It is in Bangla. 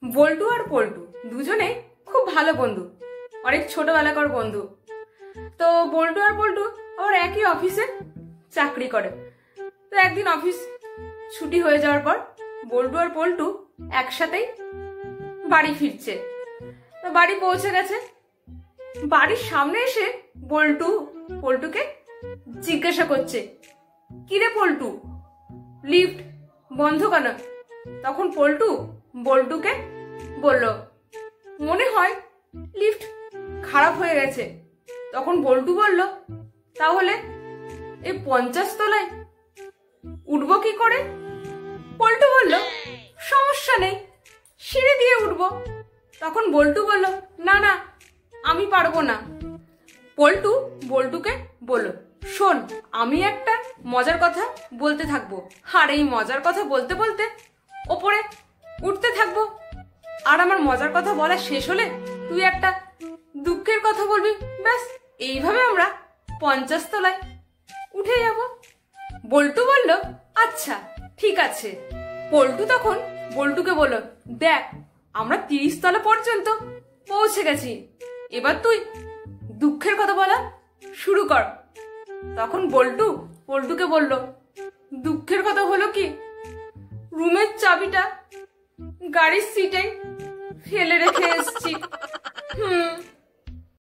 বল্টু আর পল্টু দুজনে খুব ভালো বন্ধু, অনেক ছোটবেলাকার বন্ধু। তো বল্টু আর পল্টু আবার একই অফিসে চাকরি করে। তো একদিন অফিস ছুটি হয়ে যাওয়ার পর বল্টু আর পল্টু একসাথেই বাড়ি ফিরছে। তো বাড়ি পৌঁছে গেছে, বাড়ির সামনে এসে বল্টু পল্টুকে জিজ্ঞাসা করছে, কিরে পল্টু, লিফট বন্ধ কেন? তখন পল্টু বল্টুকে বলল, মনে হয় লিফট খারাপ হয়ে গেছে। তখন বল্টু বলল, তাহলে এই 50 তলায় উঠবো কি করে? পল্টু বলল, সমস্যা নেই, সিঁড়ি দিয়ে উঠবো। তখন বল্টু বলল, না না, আমি পারবো না। পল্টু বল্টুকে বলল, শোন, আমি একটা মজার কথা বলতে থাকবো, আর এই মজার কথা বলতে বলতে ওপরে উঠতে থাকবো। আর আমার মজার কথা বলা শেষ হলে তুই একটা দুঃখের কথা বলবি, ব্যাস এইভাবে আমরা 50 তলায় উঠে যাব। বল্টু বলল, আচ্ছা ঠিক আছে। পল্টু তখন বল্টুকে বলল, দেখ আমরা 30 তলা পর্যন্ত পৌঁছে গেছি, এবার তুই দুঃখের কথা বলা শুরু কর। তখন বল্টু পল্টুকে বলল, দুঃখের কথা হলো কি, রুমের চাবিটা গাড়ির সিটে ফেলে রেখে এসেছি।